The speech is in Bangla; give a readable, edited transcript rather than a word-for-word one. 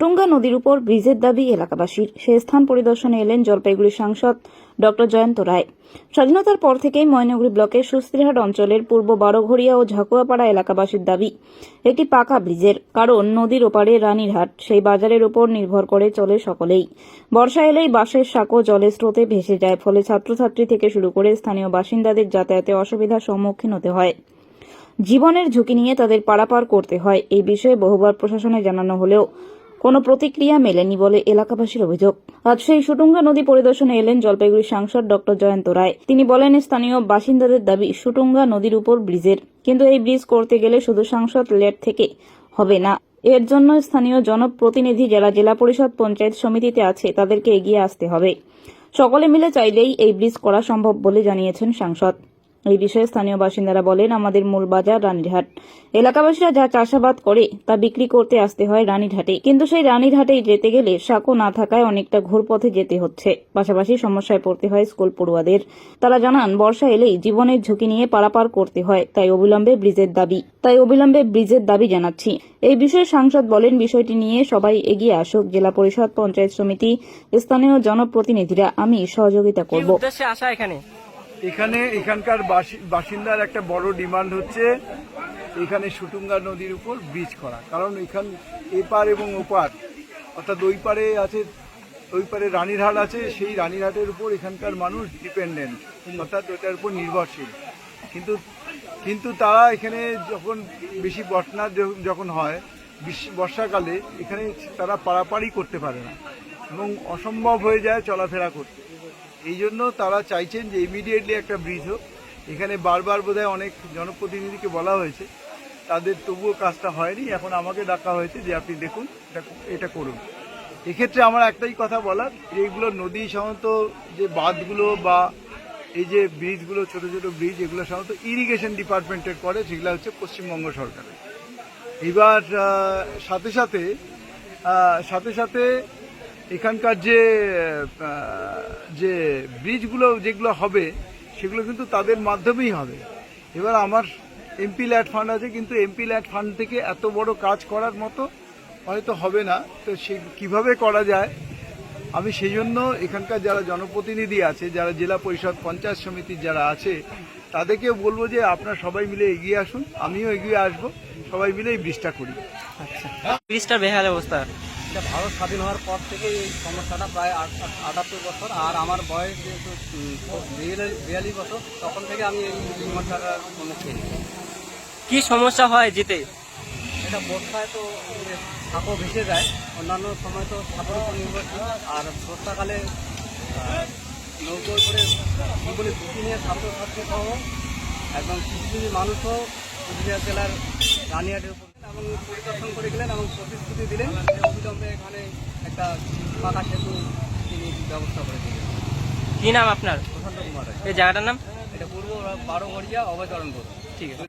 শুটুঙ্গা নদীর উপর ব্রিজের দাবি এলাকাবাসীর। সে স্থান পরিদর্শনে এলেন জলপাইগুড়ি সাংসদ ডক্টর জয়ন্ত রায়। স্বাধীনতার পর থেকেই ময়নাগুড়ি ব্লকের সুস্ত্রীহাট অঞ্চলের পূর্ব বারোঘড়িয়া ও ঝাকুয়াপাড়া এলাকাবাসীর দাবি একটি পাকা ব্রিজের, কারণ নদীর ওপারে রানীরহাট, সেই বাজারের উপর নির্ভর করে চলে সকলেই। বর্ষা এলেই বাঁশের সাঁকো জলের স্রোতে ভেসে যায়, ফলে ছাত্রছাত্রী থেকে শুরু করে স্থানীয় বাসিন্দাদের যাতায়াতে অসুবিধার সম্মুখীন হতে হয়। জীবনের ঝুঁকি নিয়ে তাদের পারাপার করতে হয়। এই বিষয়ে বহুবার প্রশাসনে জানানো হলেও কোনো প্রতিক্রিয়া মেলেনি বলে এলাকাবাসীর অভিযোগ। আজ সেই শুটুঙ্গা নদী পরিদর্শনে এলেন জলপাইগুড়ি সাংসদ ডক্টর জয়ন্ত রায়। তিনি বলেন, স্থানীয় বাসিন্দাদের দাবি শুটুঙ্গা নদীর উপর ব্রিজের, কিন্তু এই ব্রিজ করতে গেলে শুধু সাংসদ লেট থেকে হবে না। এর জন্য স্থানীয় জনপ্রতিনিধি যারা জেলা পরিষদ পঞ্চায়েত সমিতিতে আছে তাদেরকে এগিয়ে আসতে হবে। সকলে মিলে চাইলেই এই ব্রিজ করা সম্ভব বলে জানিয়েছেন সাংসদ। এই বিষয়ে স্থানীয় বাসিন্দারা বলেন, আমাদের মূল বাজার রানীরহাট। এলাকাবাসীরা যা চাষাবাদ করে তা বিক্রি করতে আসতে হয় রানীরহাটে, কিন্তু সেই রানীরহাটে যেতে গেলে সাঁকো না থাকায় অনেকটা ঘুরপথে যেতে হচ্ছে। পাশাপাশি সমস্যায় পড়তে হয় স্কুল পড়ুয়াদের। তারা জানান, বর্ষা এলেই জীবনের ঝুঁকি নিয়ে পারাপার করতে হয়, তাই অবিলম্বে ব্রিজের দাবি জানাচ্ছি। এই বিষয়ে সাংসদ বলেন, বিষয়টি নিয়ে সবাই এগিয়ে আসুক, জেলা পরিষদ পঞ্চায়েত সমিতি, স্থানীয় জনপ্রতিনিধিরা, আমি সহযোগিতা করব। এখানকার বাসিন্দার একটা বড় ডিমান্ড হচ্ছে এখানে শুটুঙ্গা নদীর উপর ব্রিজ করা, কারণ এখান এপার এবং ওপার, অর্থাৎ ওই পারে রানীরহাট আছে, সেই রানীরহাটের উপর এখানকার মানুষ ডিপেন্ডেন্ট, অর্থাৎ ওইটার উপর নির্ভরশীল। কিন্তু তারা এখানে যখন বেশি বন্যা যখন হয় বর্ষাকালে, এখানে তারা পারাপারই করতে পারে না এবং অসম্ভব হয়ে যায় চলাফেরা করতে। এই জন্য তারা চাইছেন যে ইমিডিয়েটলি একটা ব্রিজ হোক। এখানে বারবার বোধহয় অনেক জনপ্রতিনিধিকে বলা হয়েছে, তাদের তবুও কাজটা হয়নি। এখন আমাকে ডাকা হয়েছে যে আপনি দেখুন, এটা করুন। এক্ষেত্রে আমার একটাই কথা বলার, এইগুলো নদী সাধারণত যে বাঁধগুলো বা এই যে ব্রিজগুলো, ছোট ছোট ব্রিজ, এগুলো সাধারণত ইরিগেশন ডিপার্টমেন্টের করে, সেগুলো হচ্ছে পশ্চিমবঙ্গ সরকারের। এবার সাথে সাথে এখানকার যে ব্রিজগুলো যেগুলো হবে সেগুলো কিন্তু তাদের মাধ্যমেই হবে। এবার আমার এমপি ল্যাড ফান্ড আছে, কিন্তু এমপি ল্যাড ফান্ড থেকে এত বড় কাজ করার মতো হয়তো হবে না। তো সে কীভাবে করা যায়, আমি সেই জন্য এখানকার যারা জনপ্রতিনিধি আছে, যারা জেলা পরিষদ পঞ্চায়েত সমিতির যারা আছে, তাদেরকেও বলবো যে আপনারা সবাই মিলে এগিয়ে আসুন, আমিও এগিয়ে আসবো, সবাই মিলে এই ব্রিজটা করি। ব্রিজটা বেহাল অবস্থা। এটা ভারত স্বাধীন হওয়ার পর থেকে এই সমস্যাটা প্রায় 78 বছর, আর আমার বয়স যেহেতু 42 বছর, তখন থেকে আমি এই সমস্যাটার সম্মুখীন। কি সমস্যা হয় যেতে? এটা বর্ষায় তো সাঁকো ভেসে যায়, অন্যান্য সময় তো সাঁকোর উপর নির্ভরশীল, আর বর্ষাকালে নৌকোয় করে জীবনে ঝুঁকি নিয়ে ছাত্রছাত্রী সহ একদম কিছু মানুষও কুচবিহার জেলার রানীহাটের উপর এবং পরিদর্শন করে গেলেন এবং প্রতিশ্রুতি দিলেন যে অবিলম্বে এখানে একটা পাকা সেতু তিনি ব্যবস্থা করে দিলেন। কি নাম আপনার? প্রশান্ত কুমার। এই জায়গাটার নাম? এটা পূর্ব বারোঘড়িয়া অভয়চরণ। ঠিক আছে।